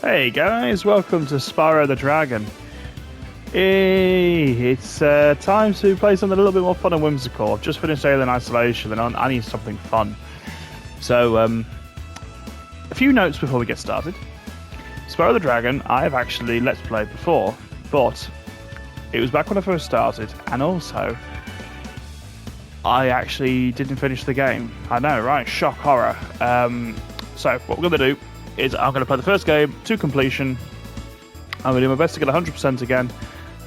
Hey guys, welcome to Spyro the Dragon. Hey, it's time to play something a little bit more fun and whimsical. I've just finished Alien Isolation and I need something fun. So, a few notes before we get started. Spyro the Dragon, I have actually Let's Played before, but it was back when I first started, and also, I actually didn't finish the game. I know, right? Shock horror. So, what we're going to do is I'm going to play the first game to completion. I'm going to do my best to get 100% again,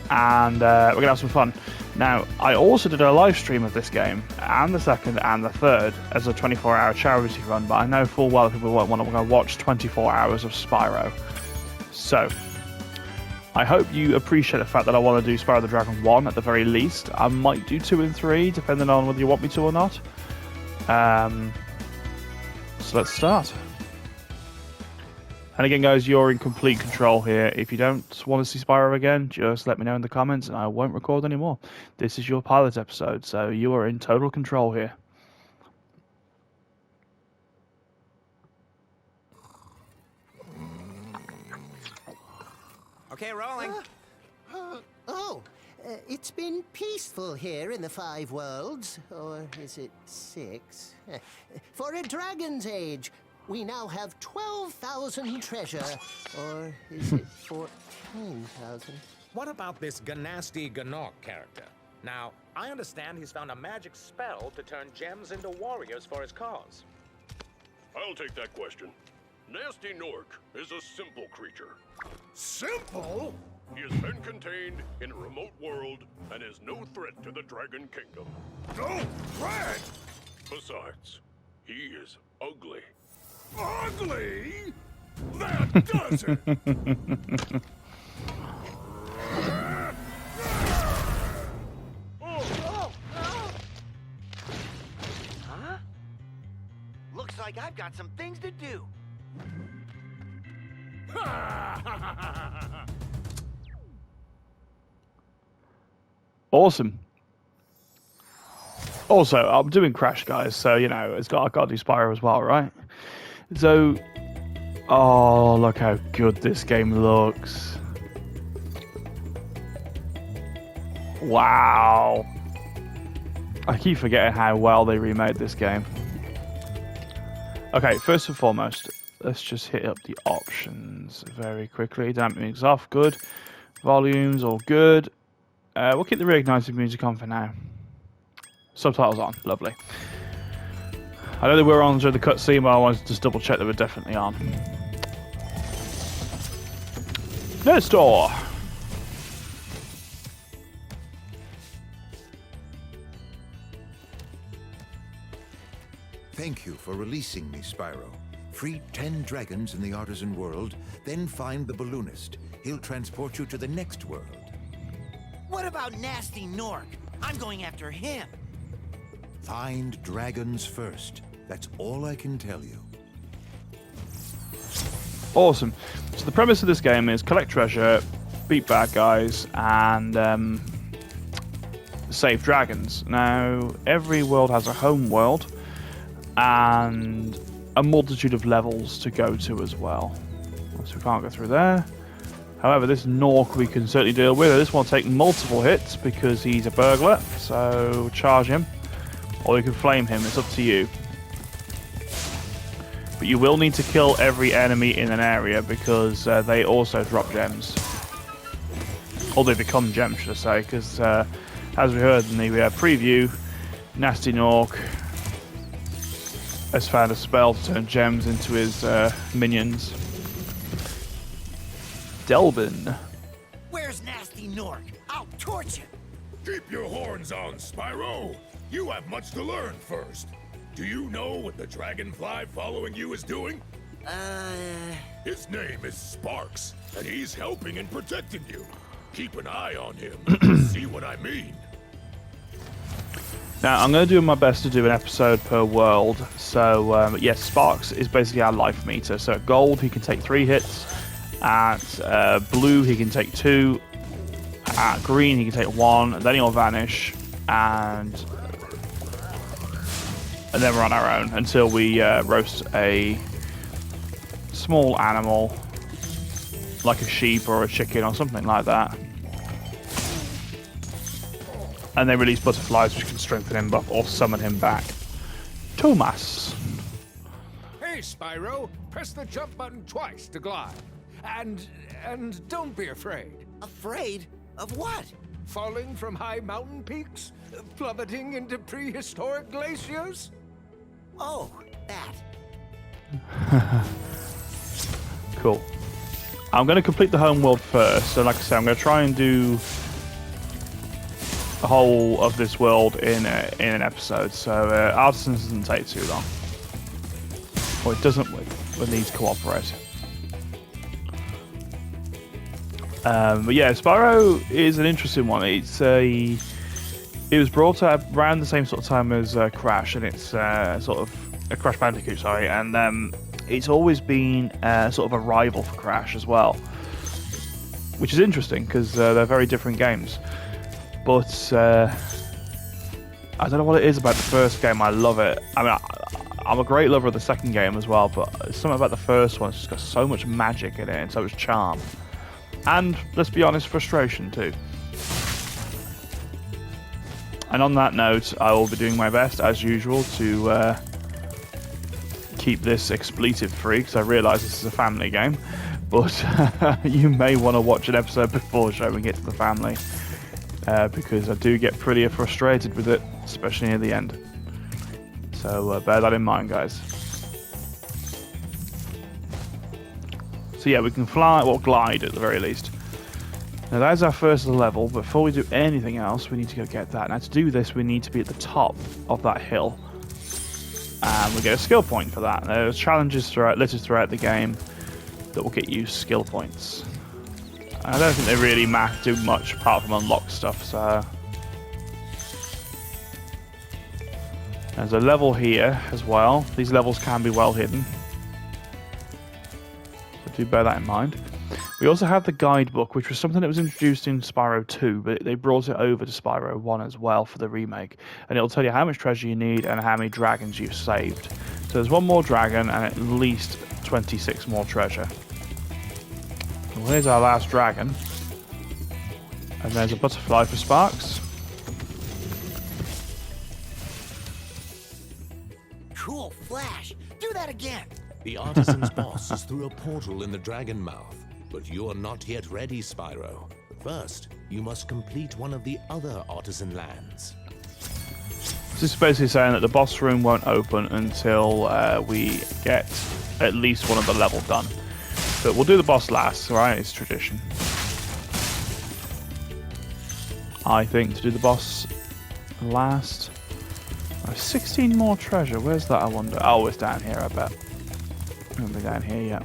and we're going to have some fun. Now, I also did a live stream of this game, and the second and the third, as a 24-hour charity run, but I know full well people won't want to watch 24 hours of Spyro. So, I hope you appreciate the fact that I want to do Spyro the Dragon 1 at the very least. I might do 2 and 3, depending on whether you want me to or not. So let's start. And again, guys, you're in complete control here. If you don't want to see Spyro again, just let me know in the comments and I won't record anymore. This is your pilot episode, so you are in total control here. Okay, rolling. It's been peaceful here in the 5 worlds, or is it 6? For a dragon's age. We now have 12,000 treasure, or is it 14,000? What about this Ganasty Gnorc character? Now, I understand he's found a magic spell to turn gems into warriors for his cause. I'll take that question. Nasty Gnorc is a simple creature. Simple? He has been contained in a remote world and is no threat to the Dragon Kingdom. No threat? Besides, he is ugly. Ugly? That does it! Huh? Looks like I've got some things to do. Awesome. Also, I'm doing Crash, guys, so, you know, I've got to do Spyro as well, right? So, oh, look how good this game looks. Wow. I keep forgetting how well they remade this game. Okay, first and foremost, let's just hit up the options very quickly. Damping's off, good. Volumes, all good. We'll keep the reignited music on for now. Subtitles on, lovely. I know they were on during the cutscene, but I wanted to just double check they were definitely on. Nerd Store! Thank you for releasing me, Spyro. Free 10 dragons in the Artisan world, then find the balloonist. He'll transport you to the next world. What about Nasty Gnorc? I'm going after him. Find dragons first. That's all I can tell you. Awesome. So the premise of this game is collect treasure, beat bad guys, and save dragons. Now, every world has a home world, and a multitude of levels to go to as well. So we can't go through there. However, this Gnorc we can certainly deal with. This one will take multiple hits because he's a burglar, so charge him. Or you can flame him, it's up to you. But you will need to kill every enemy in an area because they also drop gems. Or they become gems, should I say, because as we heard in the preview, Nasty Gnorc has found a spell to turn gems into his minions. Delvin. Where's Nasty Gnorc? I'll torch him. Keep your horns on, Spyro. You have much to learn first. Do you know what the dragonfly following you is doing? His name is Sparks, and he's helping and protecting you. Keep an eye on him. See what I mean? Now, I'm going to do my best to do an episode per world. So, yes, Sparks is basically our life meter. So at gold, he can take 3 hits. At blue, he can take 2. At green, he can take 1. And then he'll vanish. And then we're on our own until we roast a small animal like a sheep or a chicken or something like that. And they release butterflies which can strengthen him up or summon him back. Thomas. Hey, Spyro, press the jump button twice to glide. And don't be afraid. Afraid? Of what? Falling from high mountain peaks? Plummeting into prehistoric glaciers? Oh, that. Cool. I'm going to complete the home world first. So like I said, I'm going to try and do the whole of this world in an episode. So Artisans doesn't take too long. Or it doesn't when these cooperate. But yeah, Spyro is an interesting one. It was brought out around the same sort of time as Crash, and it's sort of a Crash Bandicoot, sorry, and it's always been sort of a rival for Crash as well, which is interesting because they're very different games. But I don't know what it is about the first game. I love it. I mean, I'm a great lover of the second game as well, but something about the first one, it's just got so much magic in it and so much charm. And, let's be honest, frustration too. And on that note, I will be doing my best, as usual, to keep this expletive free, because I realise this is a family game. But you may want to watch an episode before showing it to the family, because I do get pretty frustrated with it, especially near the end. So bear that in mind, guys. So yeah, we can fly, or glide at the very least. Now that's our first level. Before we do anything else, we need to go get that. Now to do this, we need to be at the top of that hill. And we get a skill point for that. There's challenges littered throughout the game that will get you skill points. I don't think they really do much apart from unlock stuff, so... There's a level here as well. These levels can be well hidden. Do bear that in mind. We also have the guidebook, which was something that was introduced in Spyro 2, but they brought it over to Spyro 1 as well for the remake. And it'll tell you how much treasure you need and how many dragons you've saved. So there's one more dragon and at least 26 more treasure. Well, here's our last dragon. And there's a butterfly for Sparks. Cool flash. Do that again. The Artisans' boss is through a portal in the Dragon Mouth, but you're not yet ready, Spyro. First, you must complete one of the other Artisan lands. This is basically saying that the boss room won't open until we get at least one of the level done. But we'll do the boss last, right? It's tradition. I think to do the boss last. 16 more treasure. Where's that, I wonder? Oh, it's down here, I bet. It'll be down here, yeah.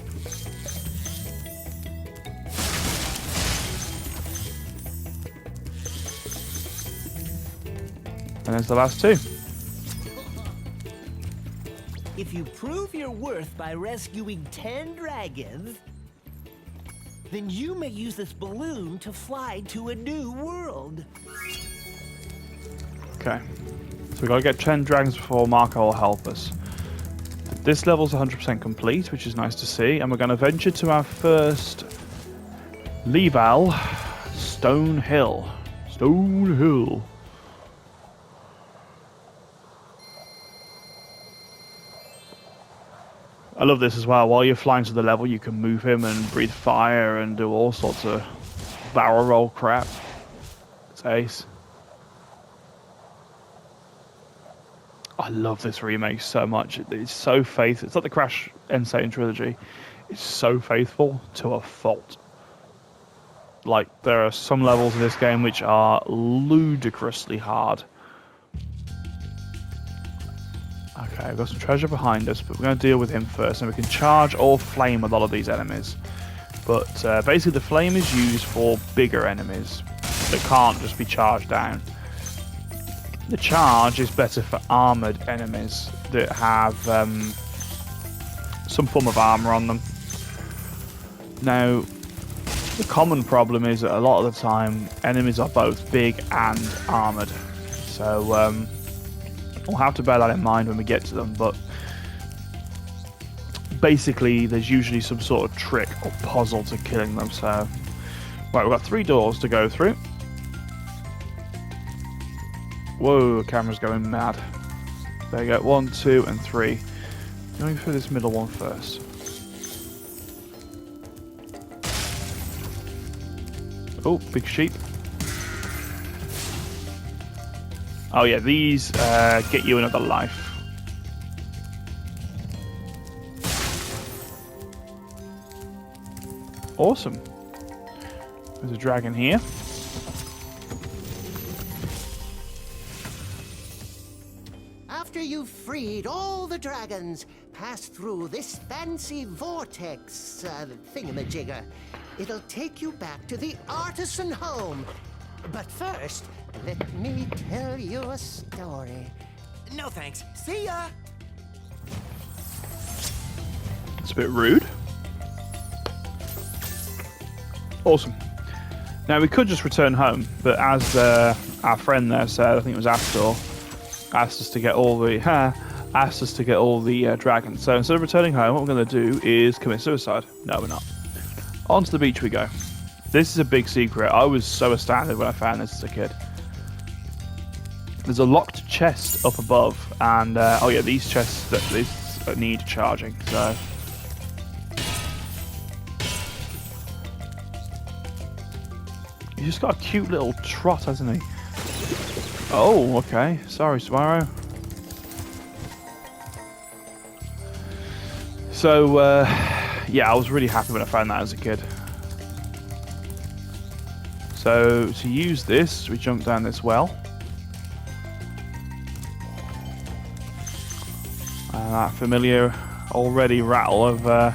And there's the last two. If you prove your worth by rescuing 10 dragons, then you may use this balloon to fly to a new world. Okay. So we've got to get 10 dragons before Marco will help us. This level's 100% complete, which is nice to see. And we're going to venture to our first Leval, Stone Hill. Stone Hill. I love this as well. While you're flying to the level, you can move him and breathe fire and do all sorts of barrel roll crap. It's ace. I love this remake so much. It's so faithful. It's like the Crash Insane trilogy. It's so faithful to a fault. Like, there are some levels in this game which are ludicrously hard. Okay, we've got some treasure behind us, but we're going to deal with him first. And we can charge or flame a lot of these enemies. But basically the flame is used for bigger enemies that can't just be charged down. The charge is better for armoured enemies that have some form of armour on them. Now, the common problem is that a lot of the time enemies are both big and armoured. So we'll have to bear that in mind when we get to them. But basically there's usually some sort of trick or puzzle to killing them. So, right, we've got 3 doors to go through. Whoa, camera's going mad. There you go, 1, 2, and 3. Going through this middle one first. Oh, big sheep. Oh yeah, these get you another life. Awesome. There's a dragon here. After you've freed all the dragons, pass through this fancy vortex thingamajigger. It'll take you back to the artisan home. But first, let me tell you a story. No thanks. See ya! It's a bit rude. Awesome. Now we could just return home, but as our friend there said, I think it was Astor, asked us to get all the dragons. So instead of returning home, what we're going to do is commit suicide. No, we're not. Onto the beach we go. This is a big secret. I was so astounded when I found this as a kid. There's a locked chest up above, and oh yeah, these chests that need charging. So he's just got a cute little trot, hasn't he? Oh, okay. Sorry, Spyro. So yeah, I was really happy when I found that as a kid. So to use this, we jump down this well. And that familiar already rattle of a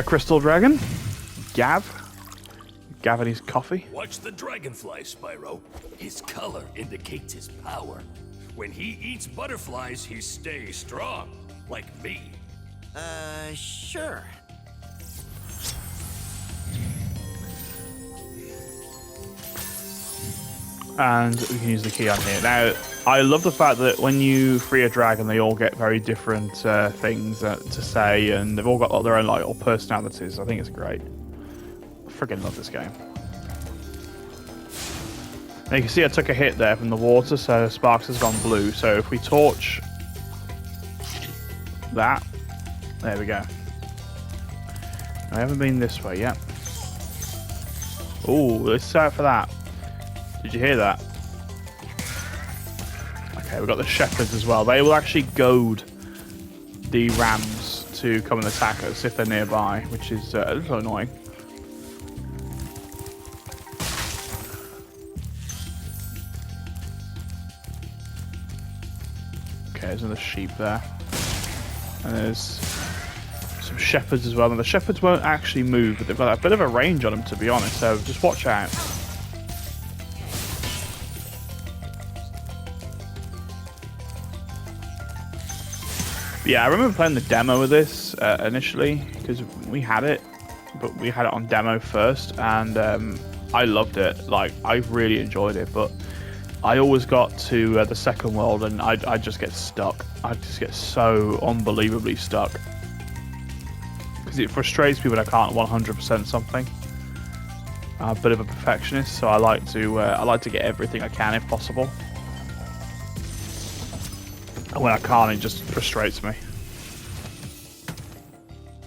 crystal dragon. Gav and his coffee. Watch the dragonfly, Spyro. His color indicates his power. When he eats butterflies, he stays strong, like me. Sure. And we can use the key on here. Now, I love the fact that when you free a dragon, they all get very different things to say, and they've all got their own like little personalities. I think it's great. I freaking love this game. Now you can see I took a hit there from the water, so Sparks has gone blue. So if we torch that, there we go. I haven't been this way yet. Oh, let's start for that. Did you hear that? Okay, we've got the shepherds as well. They will actually goad the rams to come and attack us if they're nearby, which is a little annoying. Okay, there's another sheep there. And there's some shepherds as well. And the shepherds won't actually move, but they've got a bit of a range on them, to be honest, so just watch out. Yeah, I remember playing the demo of this initially, because we had it, but we had it on demo first, and I loved it. Like, I really enjoyed it, but I always got to the second world, and I just get stuck. I just get so unbelievably stuck. Because it frustrates me when I can't 100% something. I'm a bit of a perfectionist, so I like to get everything I can if possible. And when I can't, it just frustrates me.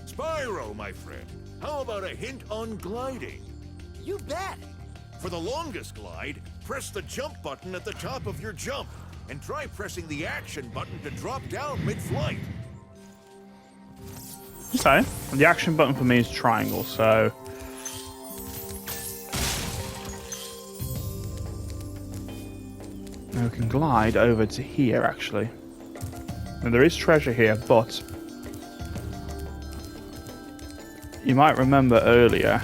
Spyro, my friend, how about a hint on gliding? You bet. For the longest glide, press the jump button at the top of your jump, and try pressing the action button to drop down mid-flight. Okay, and the action button for me is triangle, so... Now we can glide over to here, actually. And there is treasure here, but... You might remember earlier...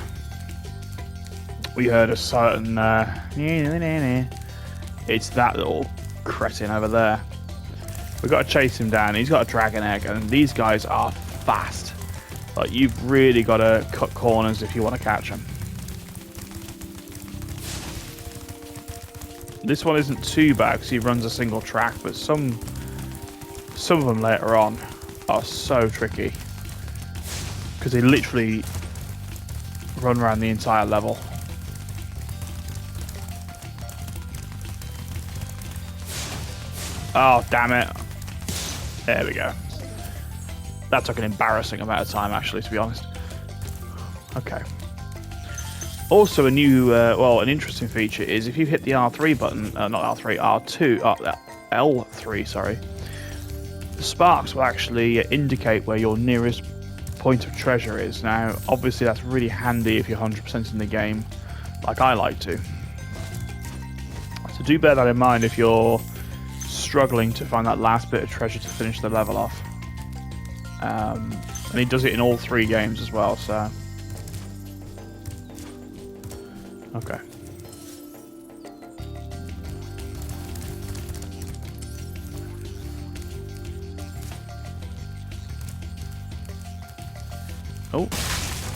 We heard a certain... It's that little cretin over there. We've got to chase him down. He's got a dragon egg, and these guys are fast. Like, you've really got to cut corners if you want to catch him. This one isn't too bad because he runs a single track, but some some of them later on are so tricky because they literally run around the entire level. Oh, damn it. There we go. That took an embarrassing amount of time, actually, to be honest. Okay. Also, a new, an interesting feature is if you hit the R3 button, not R3, R2, L3, sorry, the sparks will actually indicate where your nearest point of treasure is. Now, obviously, that's really handy if you're 100% in the game, like I like to. So do bear that in mind if you're struggling to find that last bit of treasure to finish the level off. And he does it in all 3 games as well, so... Okay. Oh,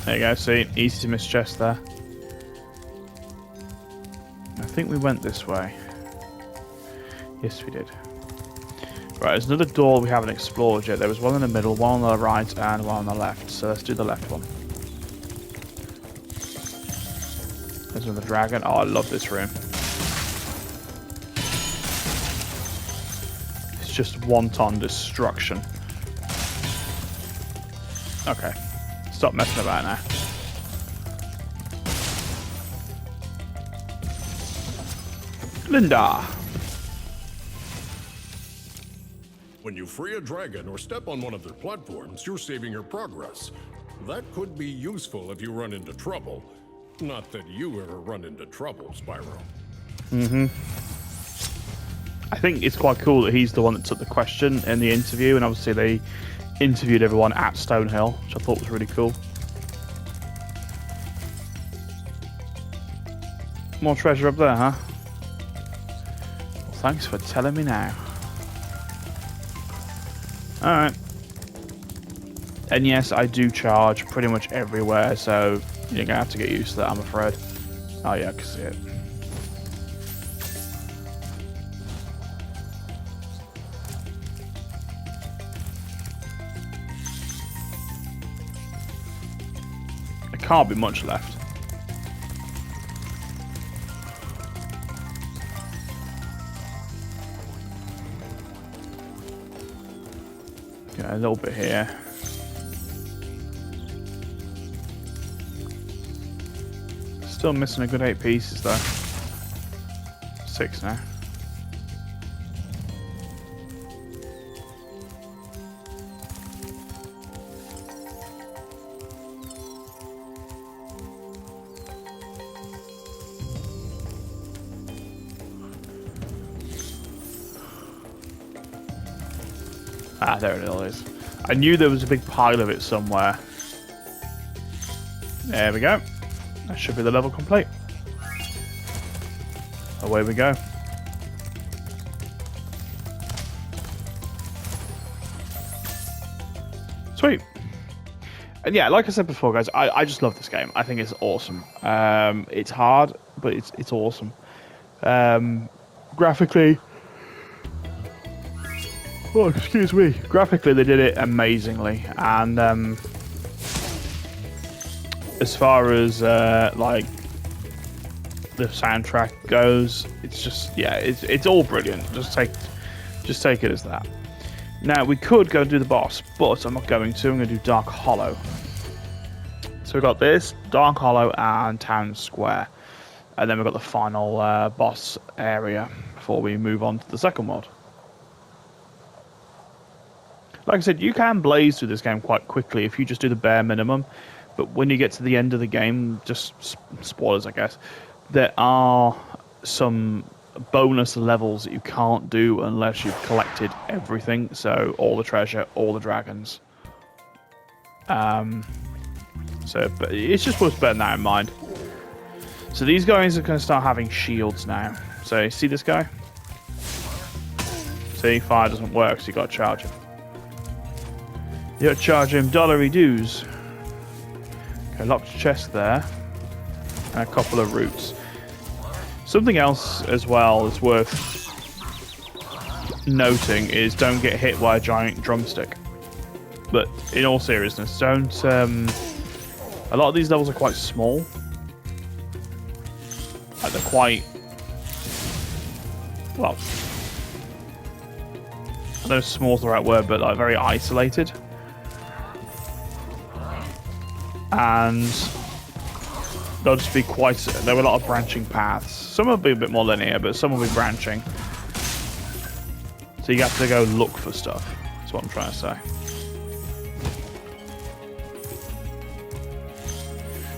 there you go, see, easy to miss chest there. I think we went this way. Yes, we did. Right, there's another door we haven't explored yet. There was one in the middle, one on the right, and one on the left. So let's do the left one. There's another dragon. Oh, I love this room. It's just wanton destruction. Okay. Stop messing about now. Linda. When you free a dragon or step on one of their platforms, you're saving your progress. That could be useful if you run into trouble. Not that you ever run into trouble, Spyro. Mm-hmm. I think it's quite cool that he's the one that took the question in the interview, and obviously they interviewed everyone at Stonehill, which I thought was really cool. More treasure up there, huh? Well, thanks for telling me now. Alright. And yes, I do charge pretty much everywhere, so you're going to have to get used to that, I'm afraid. Oh yeah, I can see it. There can't be much left. Okay, a little bit here. Still missing a good 8 pieces though. 6 now. Ah, there it all is. I knew there was a big pile of it somewhere. There we go. That should be the level complete. Away we go. Sweet. And yeah, like I said before, guys, I just love this game. I think it's awesome. It's hard, but it's awesome. Graphically... Oh, excuse me. Graphically, they did it amazingly. And as far as like the soundtrack goes, it's just it's all brilliant. Just take it as that. Now we could go and do the boss, but I'm not going to. I'm going to do Dark Hollow. So we've got this Dark Hollow and Town Square, and then we've got the final boss area before we move on to the second world. Like I said, you can blaze through this game quite quickly if you just do the bare minimum. But when you get to the end of the game, just spoilers, I guess, there are some bonus levels that you can't do unless you've collected everything. So all the treasure, all the dragons. But it's just worth bearing that in mind. So these guys are going to start having shields now. So you see this guy? See, fire doesn't work, so you got to charge him. You got to charge him dollary dues. Okay, locked chest there. And a couple of roots. Something else as well is worth noting is don't get hit by a giant drumstick. But in all seriousness, don't... a lot of these levels are quite small. Like, they're quite... Well... I don't know if small's the right word, but like very isolated. And they'll just be quite... There were a lot of branching paths. Some will be a bit more linear, but some will be branching. So you have to go look for stuff. That's what I'm trying to say.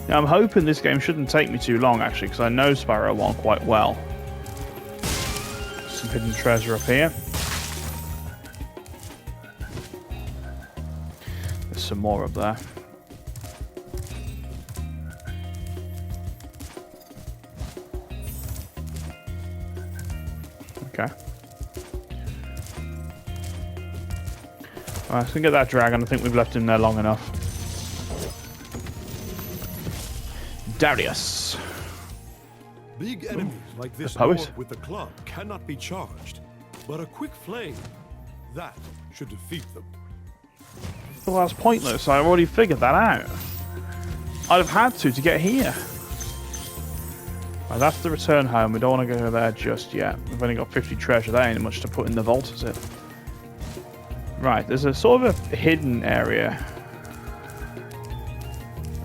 Now, I'm hoping this game shouldn't take me too long, actually, because I know Spyro 1 quite well. Some hidden treasure up here. There's some more up there. Okay. Alright, so we can get that dragon. I think we've left him there long enough. Darius. Big enemies like this poet. dwarf with the club cannot be charged, but a quick flame, that should defeat them. Well, that's pointless. I already figured that out. I'd have had to get here. Right, that's the return home. We don't want to go there just yet. We've only got 50 treasure. That ain't much to put in the vault, is it? Right, there's a sort of a hidden area.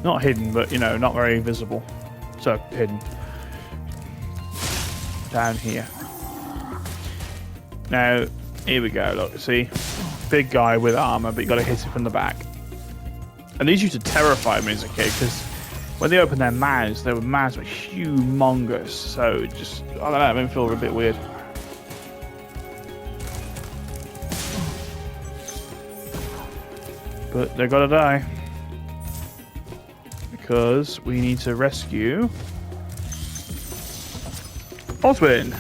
Not hidden, but, you know, not very visible. So, hidden. Down here. Now, here we go, look, see? Big guy with armor, but you gotta hit it from the back. And these used to terrify me as a kid, because when they opened their mouths were humongous. So, it just, I don't know, it made me feel a bit weird. But they're gonna die. Because we need to rescue Oswin.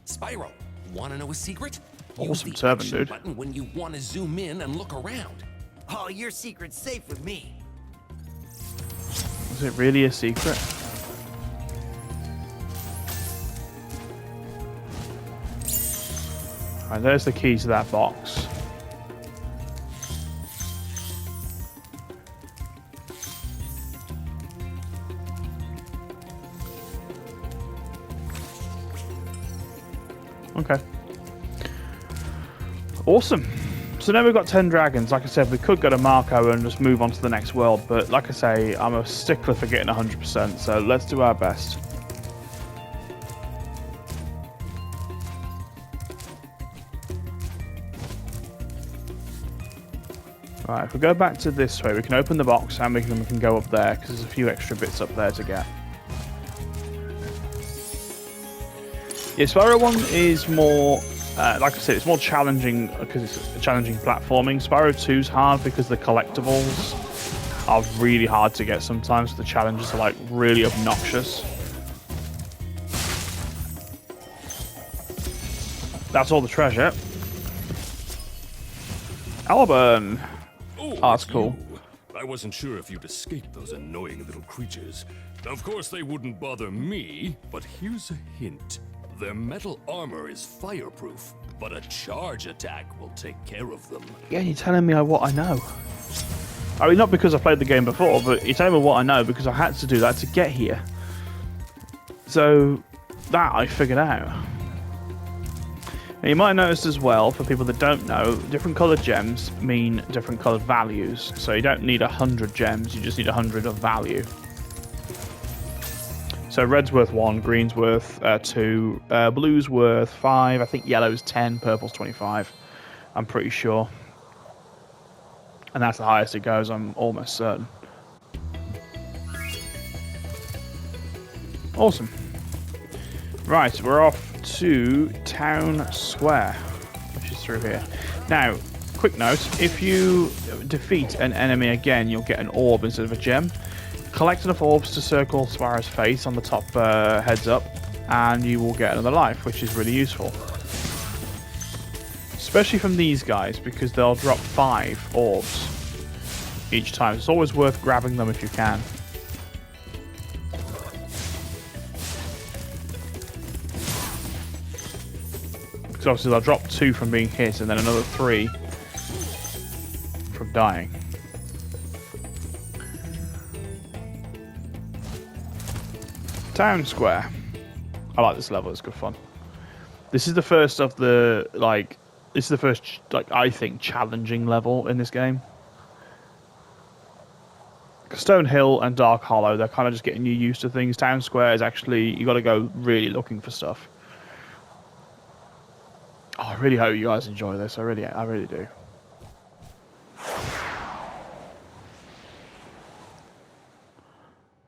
Spyro, wanna know a secret? Awesome Use the turban, action dude. button when you want to zoom in and look around. Oh, your secret's safe with me. Is it really a secret? Alright, there's the key to that box. Okay. Awesome. So now we've got 10 dragons. Like I said, we could go to Marco and just move on to the next world, but like I say, I'm a stickler for getting 100%, so let's do our best. Right, if we go back to this way, we can open the box and we can go up there, because there's a few extra bits up there to get. Yeah, Spyro 1 is more, like I said, it's more challenging because it's a challenging platforming. Spyro 2's hard because the collectibles are really hard to get sometimes. The challenges are like really obnoxious. That's all the treasure. Alburn. Oh, that's it's cool. you. I wasn't sure if you'd escape those annoying little creatures. Of course, they wouldn't bother me, but here's a hint. Their metal armor is fireproof, but a charge attack will take care of them. Yeah, you're telling me what I know. I mean, not because I played the game before, but you're telling me what I know because I had to do that to get here. So, that I figured out. And you might have noticed as well, for people that don't know, different coloured gems mean different coloured values. So you don't need 100 gems, you just need 100 of value. So red's worth 1, green's worth 2, blue's worth 5, I think yellow's 10, purple's 25. I'm pretty sure. And that's the highest it goes, I'm almost certain. Awesome. Right, we're off to Town Square, which is through here. Now, quick note, if you defeat an enemy again, you'll get an orb instead of a gem. Collect enough orbs to circle Spyro's face on the top heads up, and you will get another life, which is really useful. Especially from these guys, because they'll drop 5 orbs each time. It's always worth grabbing them if you can. Because obviously they'll drop 2 from being hit and then another 3 from dying. Town Square. I like this level, it's good fun. This is the first of the, like, this is the first, like, I think, challenging level in this game. Stone Hill and Dark Hollow, they're kind of just getting you used to things. Town Square is actually, you got to go really looking for stuff. Oh, I really hope you guys enjoy this. I really do.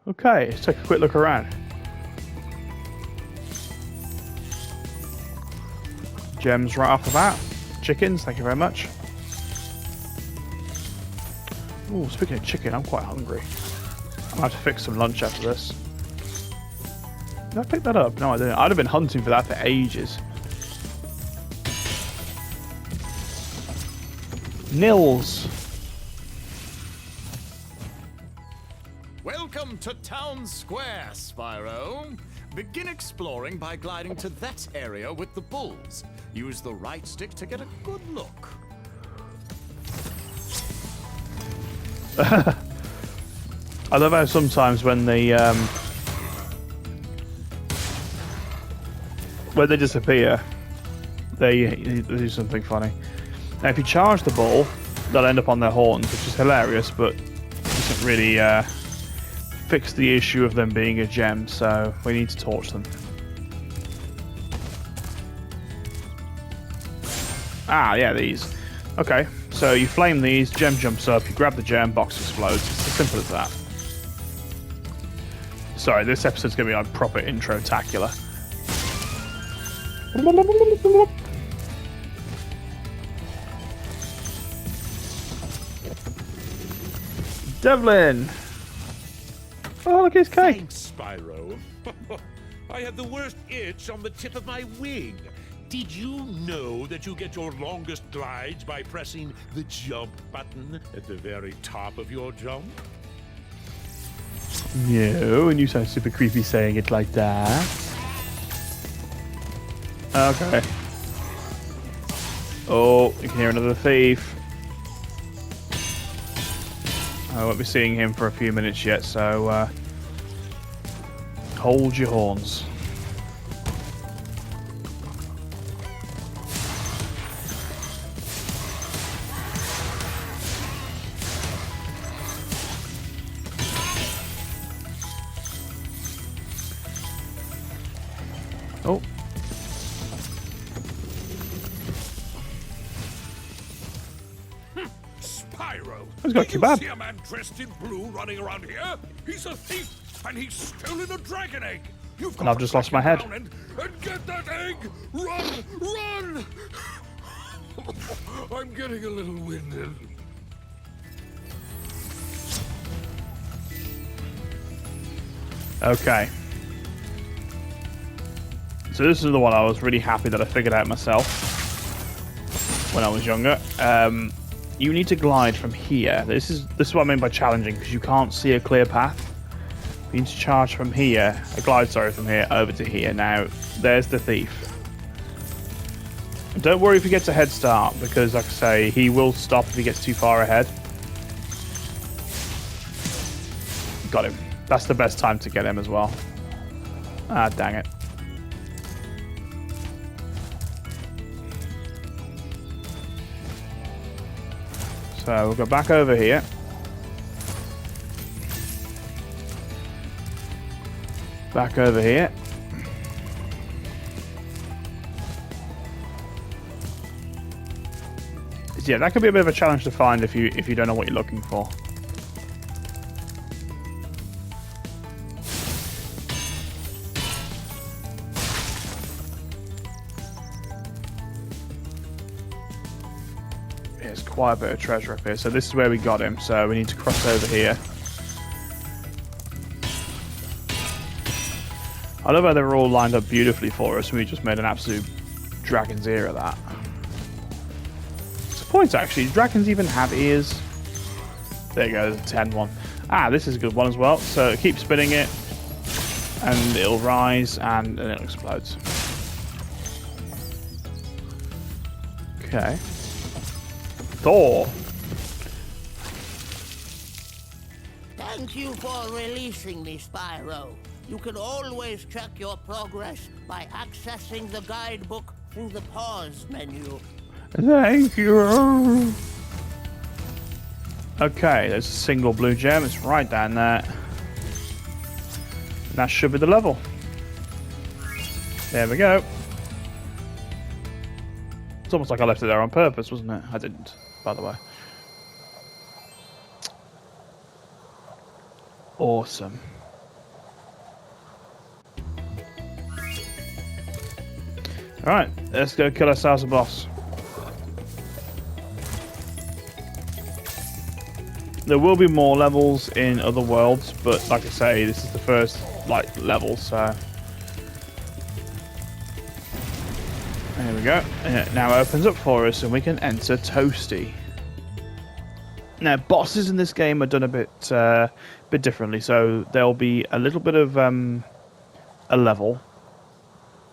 Okay, let's take a quick look around. Gems right off the bat. Chickens, thank you very much. Oh, speaking of chicken, I'm quite hungry. I'll have to fix some lunch after this. Did I pick that up? No, I didn't. I'd have been hunting for that for ages. Nils. Welcome to Town Square, Spyro. Begin exploring by gliding to that area with the bulls. Use the right stick to get a good look. I love how sometimes when they disappear, they do something funny. Now, if you charge the bull, they'll end up on their horns, which is hilarious, but doesn't really fix the issue of them being a gem. So we need to torch them. Ah, yeah, these. Okay, so you flame these, gem jumps up, you grab the gem, box explodes. It's as simple as that. Sorry, this episode's going to be like proper intro-tacular. Devlin! Oh, look at his cake! Thanks, Spyro. I had the worst itch on the tip of my wing. Did you know that you get your longest glides by pressing the jump button at the very top of your jump? No, and you sound super creepy saying it like that. Okay. Oh, you can hear another thief. I won't be seeing him for a few minutes yet, so hold your horns. Oh. Spyro! He's got Did you kebab. see a man dressed in blue running around here? He's a thief, and he's stolen a dragon egg. You've got And I've just lost my head. and get that egg! Run! Run! I'm getting a little winded. Okay. So this is the one I was really happy that I figured out myself when I was younger. You need to glide from here. This is what I mean by challenging, because you can't see a clear path. You need to charge from here, glide from here over to here. Now, there's the thief. Don't worry if he gets a head start, because like I say, he will stop if he gets too far ahead. Got him. That's the best time to get him as well. Ah, dang it. So we'll go back over here. Back over here. Yeah, that could be a bit of a challenge to find if you don't know what you're looking for. There's quite a bit of treasure up here. So this is where we got him. So we need to cross over here. I love how they're all lined up beautifully for us. We just made an absolute dragon's ear of that. It's a point, actually. Do dragons even have ears? There you go, there's a 10 one. Ah, this is a good one as well. So keep spinning it, and it'll rise, and it explodes. Okay. Thor. Thank you for releasing me, Spyro. You can always check your progress by accessing the guidebook through the pause menu. Thank you. Okay, there's a single blue gem. It's right down there. And that should be the level. There we go. It's almost like I left it there on purpose, wasn't it? I didn't, by the way. Awesome. Alright, let's go kill ourselves a boss. There will be more levels in other worlds, but like I say, this is the first level, so there we go. And it now opens up for us, and we can enter Toasty. Now, bosses in this game are done a bit differently. So there'll be a little bit of a level,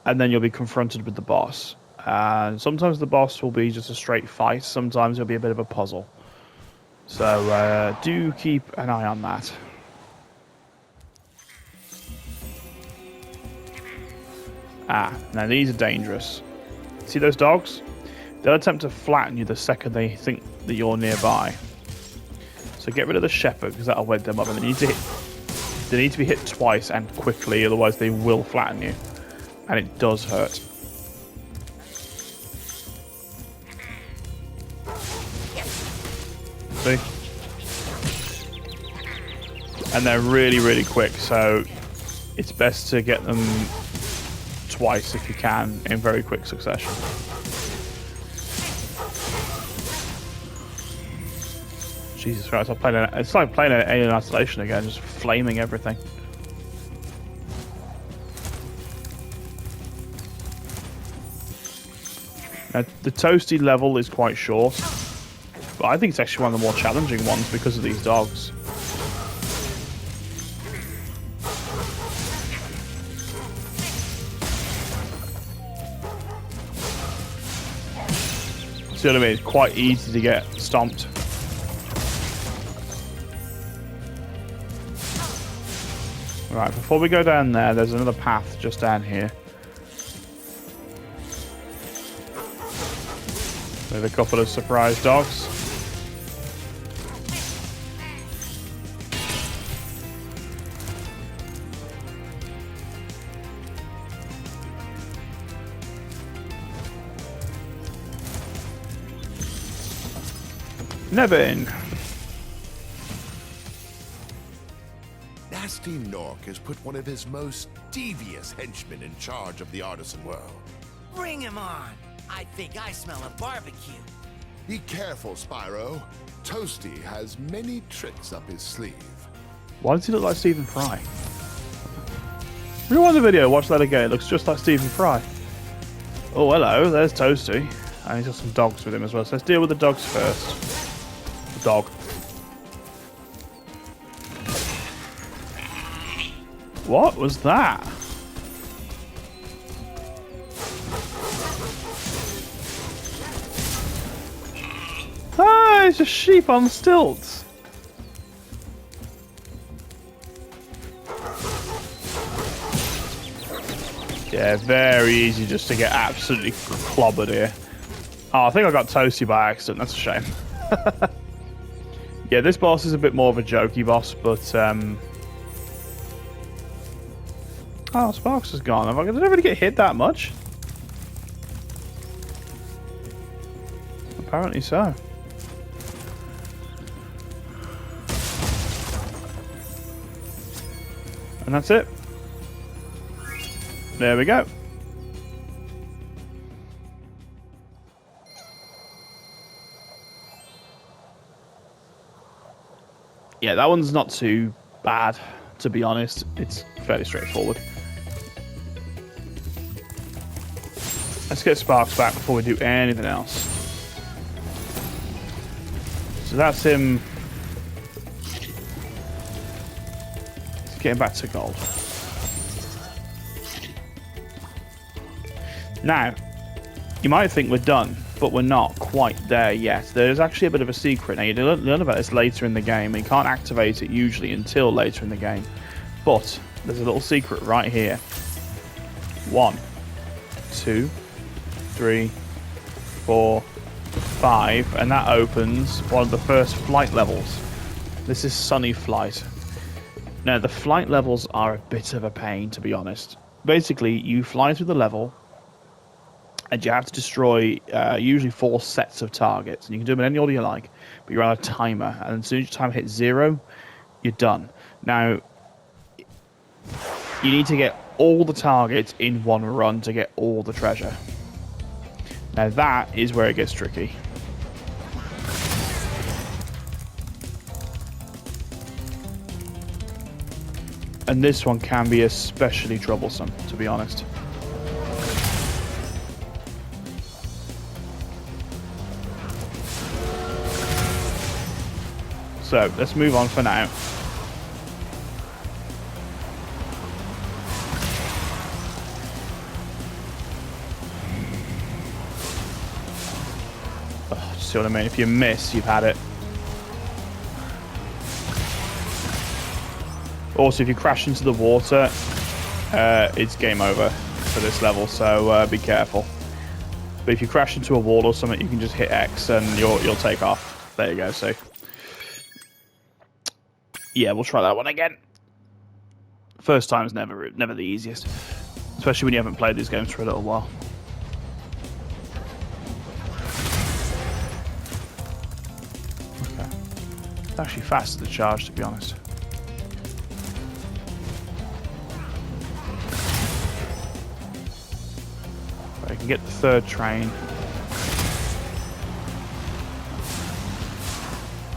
and then you'll be confronted with the boss. And sometimes the boss will be just a straight fight. Sometimes it'll be a bit of a puzzle. So do keep an eye on that. Now these are dangerous. See those dogs? They'll attempt to flatten you the second they think that you're nearby. So get rid of the shepherd, because that'll wake them up. And they need to be hit twice and quickly, otherwise they will flatten you. And it does hurt. See? And they're really, really quick, so it's best to get them twice if you can in very quick succession. Jesus Christ, it's like playing an Alien Isolation again, just flaming everything. Now, the Toasty level is quite short, but I think it's actually one of the more challenging ones because of these dogs. See what I mean? It's quite easy to get stomped. Right, before we go down there, there's another path just down here. With a couple of surprise dogs. Nevin. Nasty Nork has put one of his most devious henchmen in charge of the artisan world. Bring him on. I think I smell a barbecue. Be careful, Spyro. Toasty has many tricks up his sleeve. Why does he look like Stephen Fry? Rewind the video, watch that again. It looks just like Stephen Fry. Oh, hello. There's Toasty. And he's got some dogs with him as well. So let's deal with the dogs first. The dog. What was that? Ah, it's a sheep on stilts. Yeah, very easy just to get absolutely clobbered here. Oh, I think I got Toasty by accident. That's a shame. Yeah, this boss is a bit more of a jokey boss, but oh, Sparks is gone. Did I really get hit that much? Apparently so. And that's it. There we go. Yeah, that one's not too bad, to be honest. It's fairly straightforward. Let's get Sparks back before we do anything else. So that's him getting back to gold. Now, you might think we're done, but we're not quite there yet. There's actually a bit of a secret. Now, you learn about this later in the game, and you can't activate it usually until later in the game. But there's a little secret right here. 1, 2, 3, 4, 5, and that opens one of the first flight levels. This is Sunny Flight. Now, the flight levels are a bit of a pain, to be honest. Basically, you fly through the level, and you have to destroy usually 4 sets of targets. And you can do them in any order you like, but you're on a timer. And as soon as your timer hits 0, you're done. Now, you need to get all the targets in one run to get all the treasure. Now, that is where it gets tricky. And this one can be especially troublesome, to be honest. So, let's move on for now. Oh, see what I mean? If you miss, you've had it. Also, if you crash into the water, it's game over for this level, so be careful. But if you crash into a wall or something, you can just hit X and you'll take off. There you go, see. Yeah, we'll try that one again. First time's never the easiest, especially when you haven't played these games for a little while. Okay. It's actually faster to charge, to be honest. I can get the third train.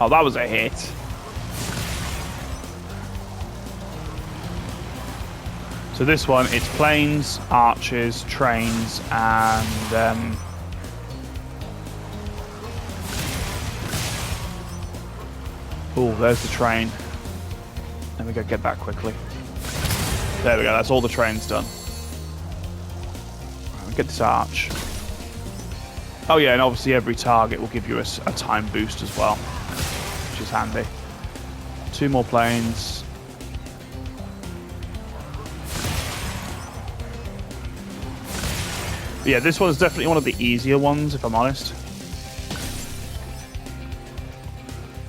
Oh, that was a hit. So this one, it's planes, archers, trains, and oh, there's the train. Let me go get that quickly. There we go, that's all the trains done. Get this arch. Oh yeah, and obviously every target will give you a time boost as well, which is handy. 2 more planes. But yeah, this one's definitely one of the easier ones, if I'm honest.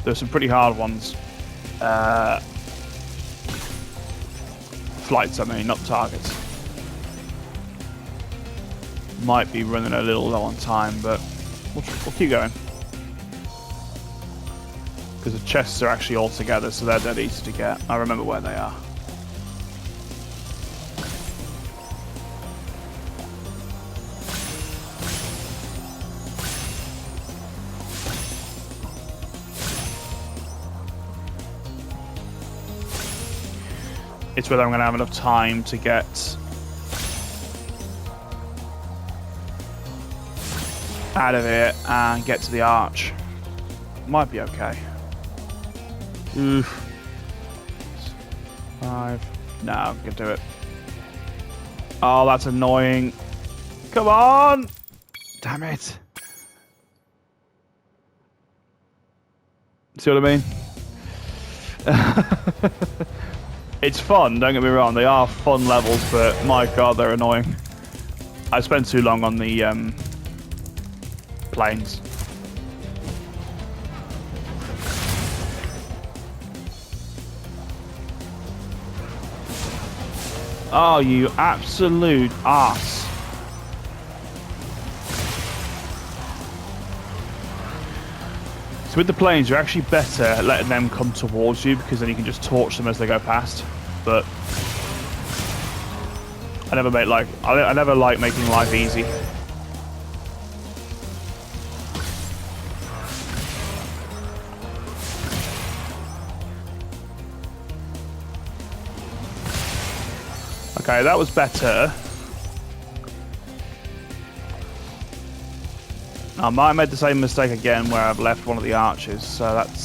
There's some pretty hard ones. Flights, I mean, not targets. Might be running a little low on time, but we'll keep going. Because the chests are actually all together, so they're dead easy to get. I remember where they are. It's whether I'm going to have enough time to get out of here and get to the arch. Might be okay. Oof. 5. No, I can do it. Oh, that's annoying. Come on! Damn it. See what I mean? It's fun, don't get me wrong. They are fun levels, but my god, they're annoying. I spent too long on the planes. Oh, you absolute arse. So with the planes, you're actually better letting them come towards you, because then you can just torch them as they go past. But I never like making life easy. Okay, that was better. I might have made the same mistake again where I've left one of the arches, so that's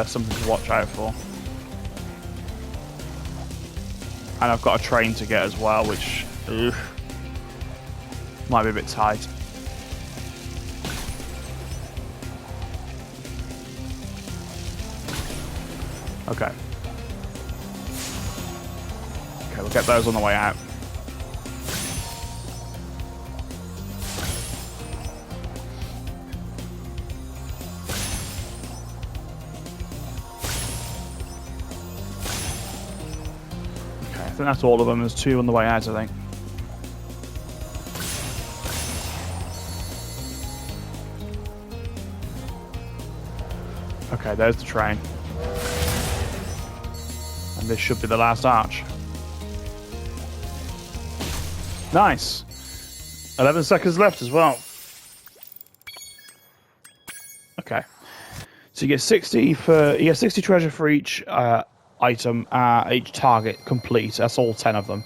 something to watch out for. And I've got a train to get as well, which might be a bit tight. Okay. Okay, we'll get those on the way out. Okay, I think that's all of them. There's 2 on the way out, I think. Okay, there's the train. And this should be the last arch. Nice. 11 seconds left as well. Okay. So you get 60 treasure for each item, each target complete. That's all 10 of them.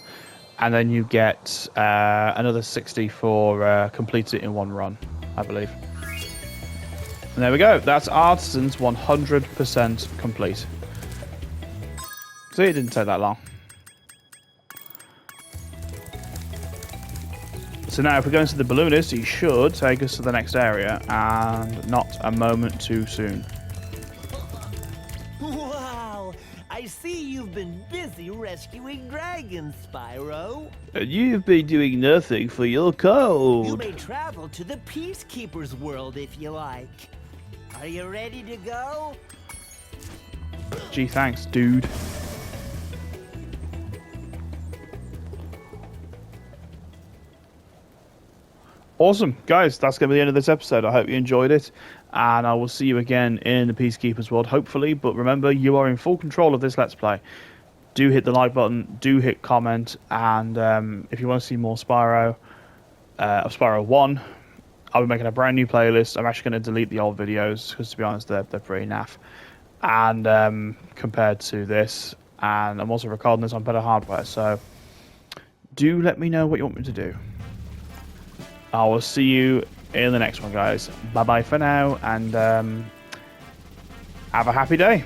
And then you get another 60 for complete it in one run, I believe. And there we go. That's Artisans 100% complete. See, it didn't take that long. So now if we go into the balloonist, he should take us to the next area, and not a moment too soon. Wow! I see you've been busy rescuing dragons, Spyro. And you've been doing nothing for your code. You may travel to the Peacekeeper's world if you like. Are you ready to go? Gee, thanks, dude. Awesome. Guys, that's going to be the end of this episode. I hope you enjoyed it. And I will see you again in the Peacekeeper's world, hopefully. But remember, you are in full control of this Let's Play. Do hit the like button. Do hit comment. And if you want to see more Spyro, of Spyro 1, I'll be making a brand new playlist. I'm actually going to delete the old videos, because to be honest, they're pretty naff. And compared to this. And I'm also recording this on better hardware. So do let me know what you want me to do. I will see you in the next one, guys. Bye-bye for now, and have a happy day.